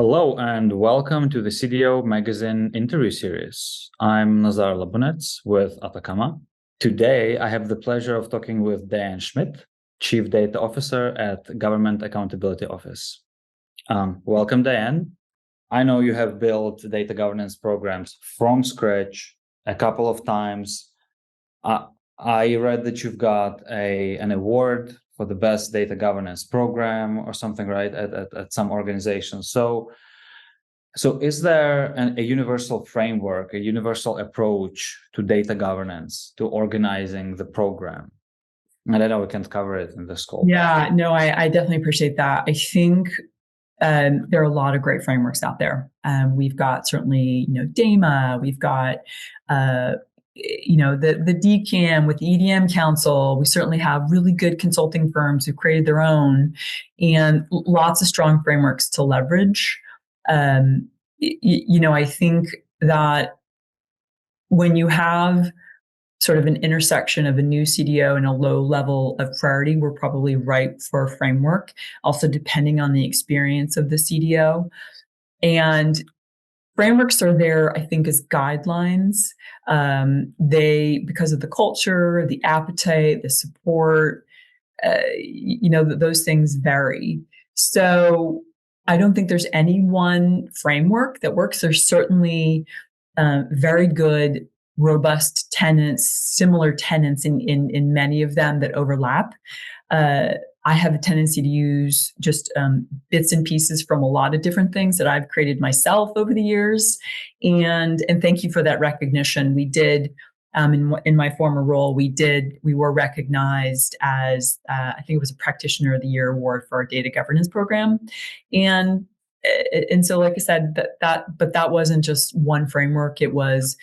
Hello and welcome to the CDO magazine interview series. I'm Nazar Labunets with Ataccama. Today, I have the pleasure of talking with Diane Schmidt, Chief Data Officer at Government Accountability Office. Welcome, Diane. I know you have built data governance programs from scratch a couple of times. I read that you've got an award for the best data governance program or something, right, at some organization. So is there a universal framework, a universal approach to data governance, to organizing the program? And I know we can't cover it in the scope. Yeah, no, I definitely appreciate that. I think there are a lot of great frameworks out there. We've got certainly, DAMA, we've got, the DCAM with the EDM Council. We certainly have really good consulting firms who created their own, and lots of strong frameworks to leverage. I think that when you have sort of an intersection of a new CDO and a low level of priority, we're probably ripe for a framework, also depending on the experience of the CDO. And frameworks are there, I think, as guidelines. Because of the culture, the appetite, the support, those things vary. So I don't think there's any one framework that works. There's certainly very good robust tenants, similar tenants in many of them that overlap. I have a tendency to use just bits and pieces from a lot of different things that I've created myself over the years. And thank you for that recognition. We did, in my former role, we were recognized as, I think it was a Practitioner of the Year award for our data governance program. And so, like I said, but that wasn't just one framework. It was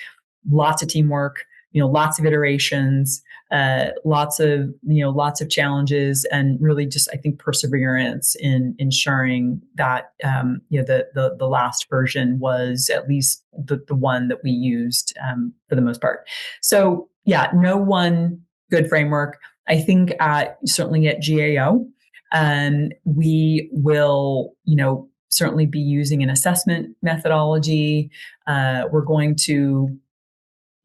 lots of teamwork, lots of iterations, lots of challenges, and really just, I think, perseverance in ensuring that the last version was at least the one that we used for the most part. So yeah, no one good framework. I think certainly at GAO, we will certainly be using an assessment methodology. We're going to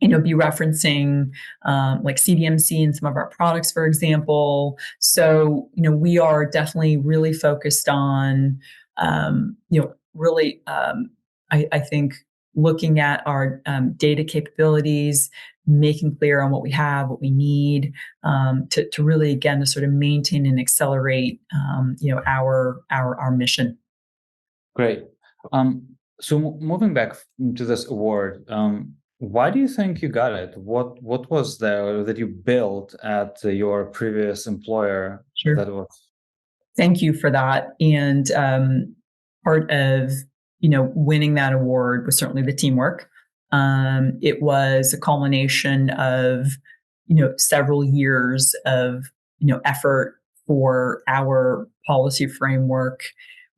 be referencing like CDMC in some of our products, for example. So, we are definitely really focused on, I think, looking at our data capabilities, making clear on what we have, what we need, to really, again, to sort of maintain and accelerate, our mission. Great. So moving back to this award, why do you think you got it? What was there that you built at your previous employer? Sure. That was. Thank you for that. And part of winning that award was certainly the teamwork. It was a culmination of several years of effort for our policy framework,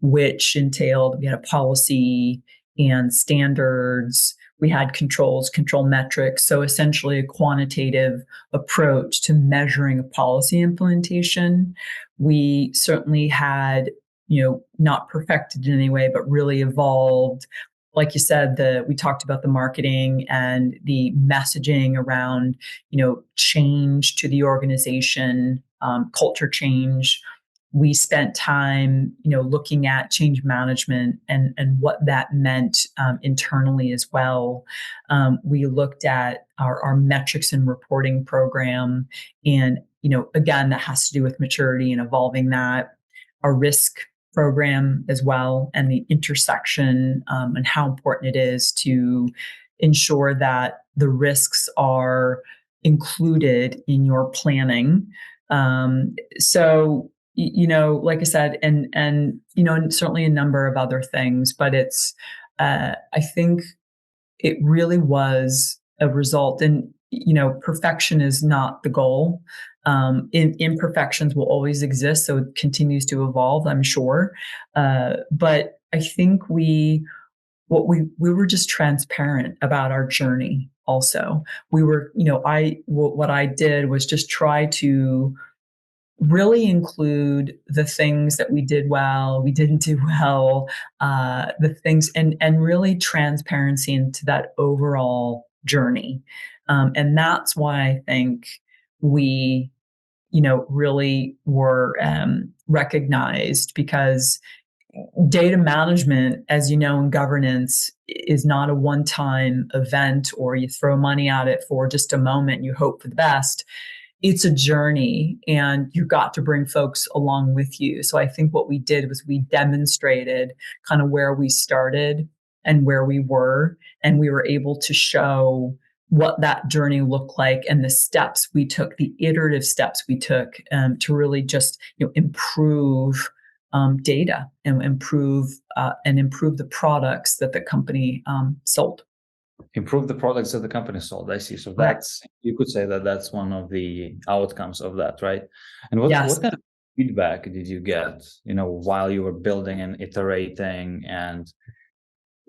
which entailed we had a policy and standards. We had controls, control metrics. So essentially a quantitative approach to measuring a policy implementation. We certainly had, not perfected in any way, but really evolved. Like you said, we talked about the marketing and the messaging around, change to the organization, culture change. We spent time, looking at change management and what that meant internally as well. We looked at our metrics and reporting program, and again, that has to do with maturity and evolving that. Our risk program as well, and the intersection and how important it is to ensure that the risks are included in your planning. So like I said, and certainly a number of other things, but it's, I think it really was a result. And, perfection is not the goal. Imperfections will always exist, so it continues to evolve, I'm sure. But I think we were just transparent about our journey. Also, we were, what I did was just try to really include the things that we did well, we didn't do well, the things, and really transparency into that overall journey. And that's why I think we, really were recognized, because data management, as you know, in governance, is not a one-time event, or you throw money at it for just a moment and you hope for the best. It's a journey, and you got to bring folks along with you. So I think what we did was we demonstrated kind of where we started and where we were, and we were able to show what that journey looked like and the steps we took, the iterative steps we took, to really just improve data and improve the products that the company sold. Improve the products that the company sold. I see. So that's, you could say that that's one of the outcomes of that, right? And what kind of feedback did you get, while you were building and iterating, and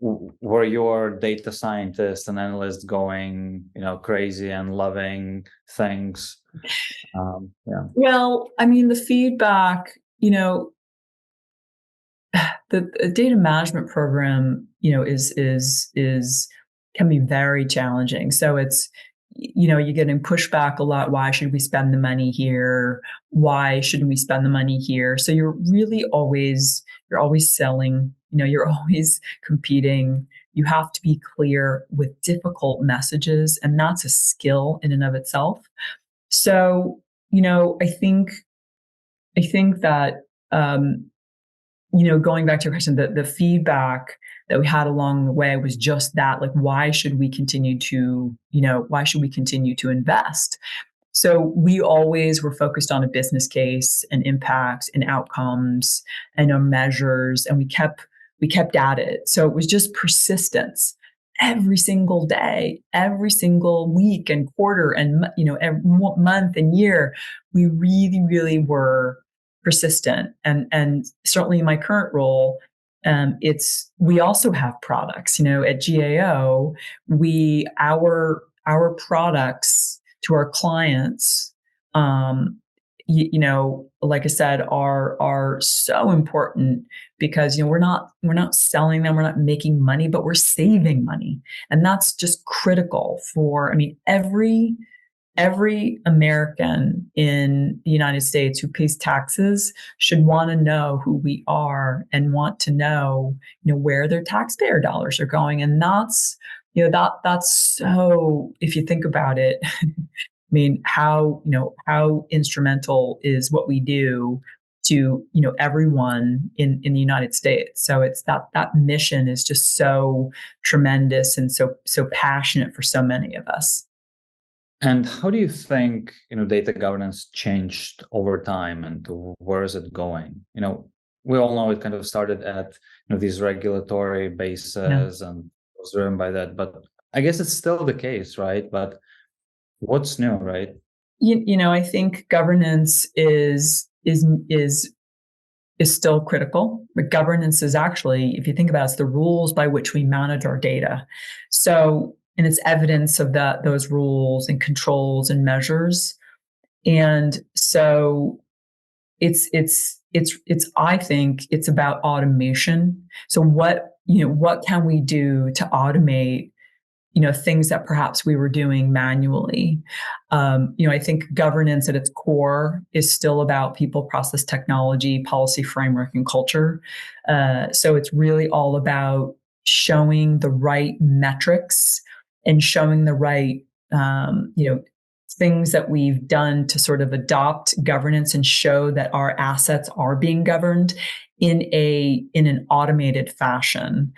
were your data scientists and analysts going, crazy and loving things? Yeah. Well, I mean, the feedback, the data management program, is can be very challenging. So it's, you're getting pushback a lot. Why should we spend the money here? Why shouldn't we spend the money here? So you're always selling, you're always competing. You have to be clear with difficult messages, and that's a skill in and of itself. So, I think that, going back to your question, the feedback that we had along the way was just that, like, why should we continue to invest? So we always were focused on a business case and impact and outcomes and our measures, and we kept at it. So it was just persistence every single day, every single week and quarter, and every month and year. We really, really were persistent. And certainly in my current role, we also have products. At GAO, our products to our clients, like I said, are so important, because we're not selling them, we're not making money, but we're saving money, and that's just critical for. I mean, every American in the United States who pays taxes should want to know who we are and want to know, where their taxpayer dollars are going. And that's, that's so, if you think about it, I mean, how instrumental is what we do to, everyone in the United States. So it's that mission is just so tremendous and so passionate for so many of us. And how do you think, data governance changed over time, and where is it going? We all know it kind of started at, these regulatory bases and was driven by that, but I guess it's still the case, right? But what's new, right? I think governance is still critical, but governance is actually, if you think about it, it's the rules by which we manage our data. So, and it's evidence of those rules and controls and measures. And so it's I think it's about automation. So what can we do to automate things that perhaps we were doing manually? I think governance at its core is still about people, process, technology, policy, framework, and culture. So it's really all about showing the right metrics and showing the right, things that we've done to sort of adopt governance and show that our assets are being governed in an automated fashion.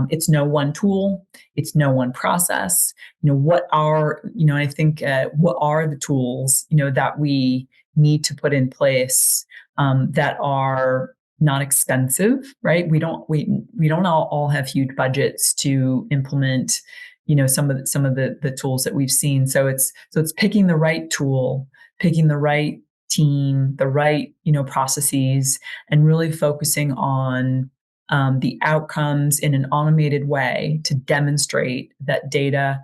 It's no one tool, it's no one process. What are the tools that we need to put in place that are not expensive, right? We don't all have huge budgets to implement some of the tools that we've seen. So it's picking the right tool, picking the right team, the right processes, and really focusing on the outcomes in an automated way to demonstrate that data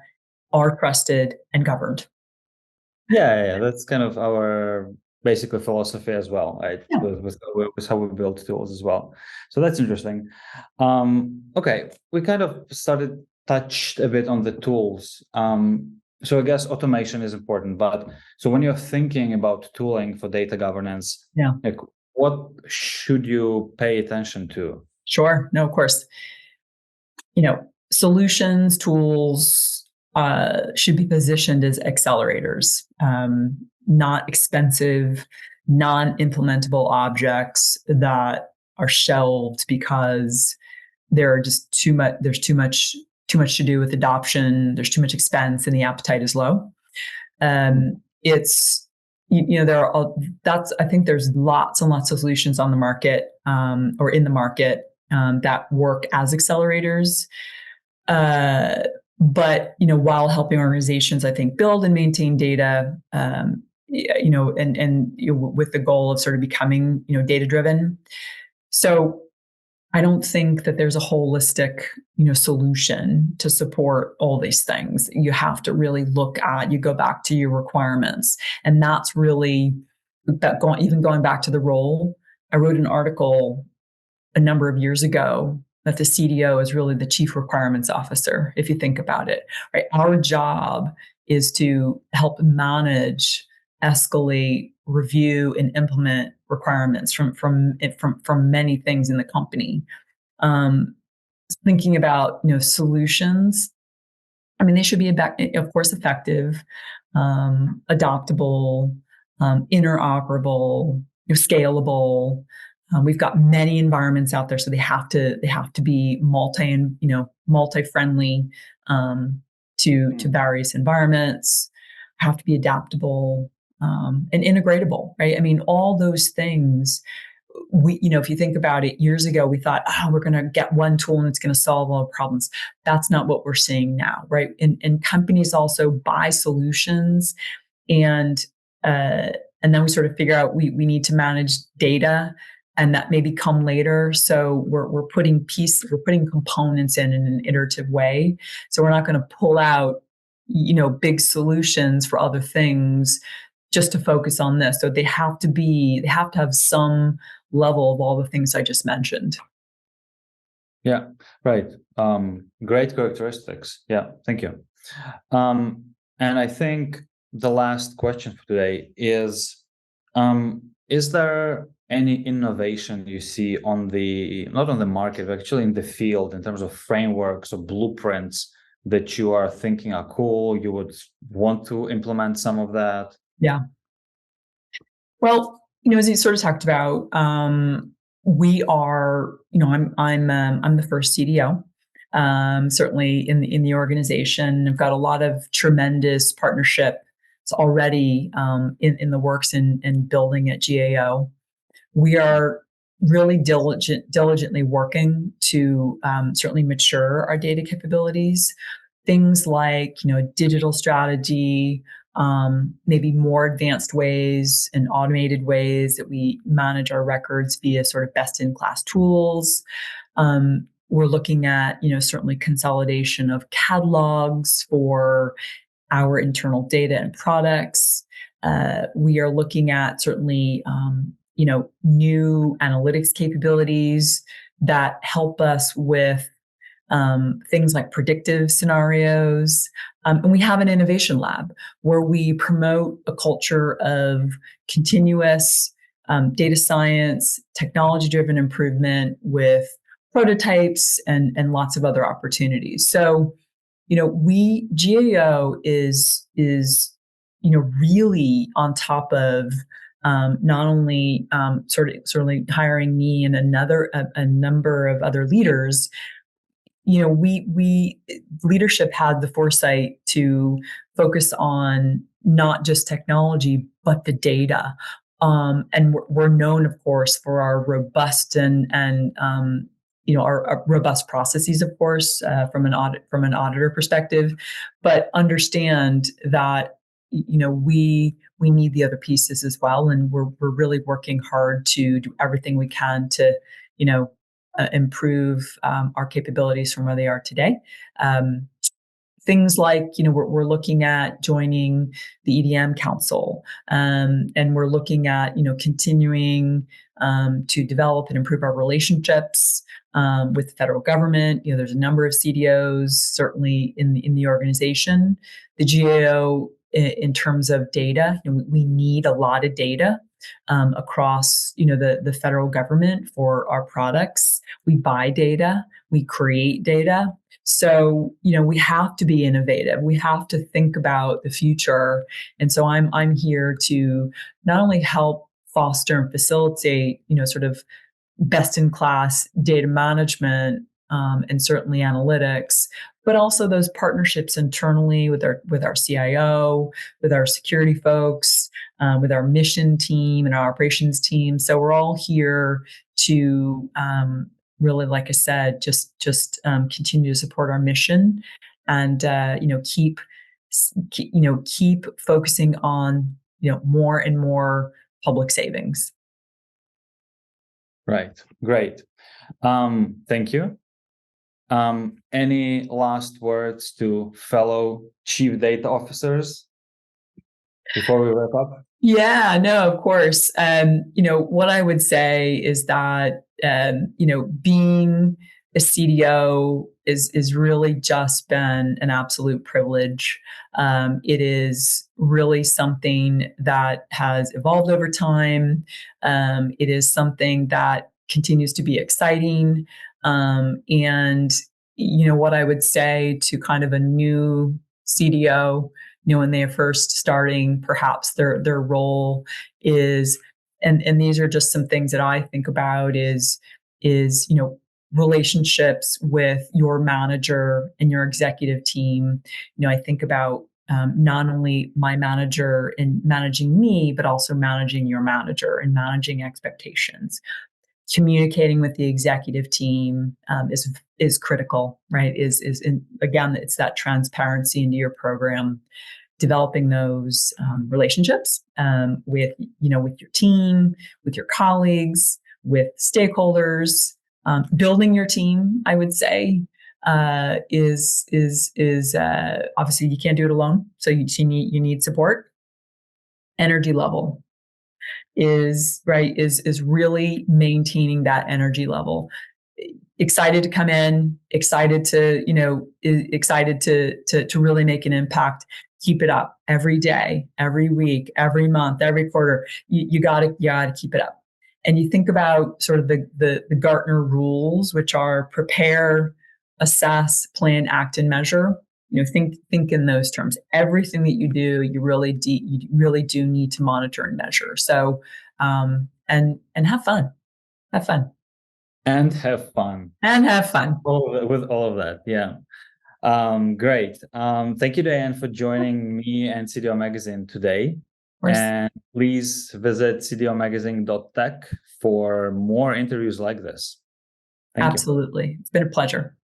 are trusted and governed. Yeah, that's kind of our basically philosophy as well, right? Yeah. With how we build tools as well. So that's interesting. Okay, we kind of touched a bit on the tools. So I guess automation is important, but so when you're thinking about tooling for data governance, Yeah. like what should you pay attention to? Sure. No, of course. Solutions, tools should be positioned as accelerators, not expensive, non-implementable objects that are shelved because there are just there's too much to do with adoption. There's too much expense and the appetite is low. It's there are I think there's lots and lots of solutions on the market or in the market that work as accelerators. But while helping organizations, I think, build and maintain data, and with the goal of sort of becoming data driven. So I don't think that there's a holistic solution to support all these things. You have to really you go back to your requirements, and that's really even going back to the role. I wrote an article a number of years ago that the CDO is really the chief requirements officer, if you think about it, right? Our job is to help manage, escalate, review, and implement requirements from many things in the company. Thinking about solutions, I mean, they should be of course effective, adoptable, interoperable, scalable. We've got many environments out there, so they have to be multi-friendly to various environments. Have to be adaptable and integratable, right? I mean, all those things. If you think about it, years ago we thought, we're going to get one tool and it's going to solve all the problems. That's not what we're seeing now, right? And companies also buy solutions, and then we sort of figure out we need to manage data, and that maybe come later. So we're putting components in an iterative way. So we're not going to pull out big solutions for other things just to focus on this. So they have to have some level of all the things I just mentioned. Yeah, right. Great characteristics. Yeah, thank you. And I think the last question for today is there any innovation you see not on the market, but actually in the field in terms of frameworks or blueprints that you are thinking are cool, you would want to implement some of that? Yeah. Well, as you sort of talked about, we are, I'm the first CDO, certainly in the organization. I've got a lot of tremendous partnership. It's already in the works in building at GAO. We are really diligently working to certainly mature our data capabilities. Things like digital strategy, maybe more advanced ways and automated ways that we manage our records via sort of best-in-class tools. We're looking at certainly consolidation of catalogs for our internal data and products. We are looking at certainly new analytics capabilities that help us with things like predictive scenarios. And we have an innovation lab where we promote a culture of continuous data science, technology-driven improvement with prototypes and lots of other opportunities. So, GAO is really on top of not only certainly hiring me and a number of other leaders. We leadership had the foresight to focus on not just technology but the data, and we're known, of course, for our robust and our robust processes, of course, from an auditor perspective, but understand that we need the other pieces as well, and we're really working hard to do everything we can to improve our capabilities from where they are today. things like, we're looking at joining the EDM Council, and we're looking at, continuing to develop and improve our relationships with the federal government. There's a number of CDOs certainly in the organization. The GAO, in terms of data, we need a lot of data across the federal government for our products. We buy data, we create data. So we have to be innovative. We have to think about the future. And so I'm here to not only help foster and facilitate sort of best in class data management and certainly analytics, but also those partnerships internally with our CIO, with our security folks, with our mission team and our operations team. So we're all here to really, like I said, just continue to support our mission, and keep focusing on more and more public savings. Right. Great. Thank you. Any last words to fellow chief data officers before we wrap up? Yeah, no, of course. What I would say is that, being a CDO is really just been an absolute privilege. It is really something that has evolved over time. It is something that continues to be exciting. And, what I would say to kind of a new CDO, when they are first starting, perhaps their role is, and these are just some things that I think about is relationships with your manager and your executive team. I think about not only my manager in managing me, but also managing your manager and managing expectations. Communicating with the executive team is critical, right? Again, it's that transparency into your program, developing those relationships with your team, with your colleagues, with stakeholders. Building your team, I would say, is obviously you can't do it alone, so you need support. Energy level is really maintaining that energy level. Excited to come in, excited to really make an impact. Keep it up every day, every week, every month, every quarter. You gotta keep it up. And you think about sort of the Gartner rules, which are prepare, assess, plan, act, and measure. Think in those terms. Everything that you do, you really do need to monitor and measure. So, and have fun. Have fun. And have fun. And have fun. With all of that, yeah. Great. Thank you, Diane, for joining me and CDO Magazine today. And please visit cdomagazine.tech for more interviews like this. Thank you. Absolutely. It's been a pleasure.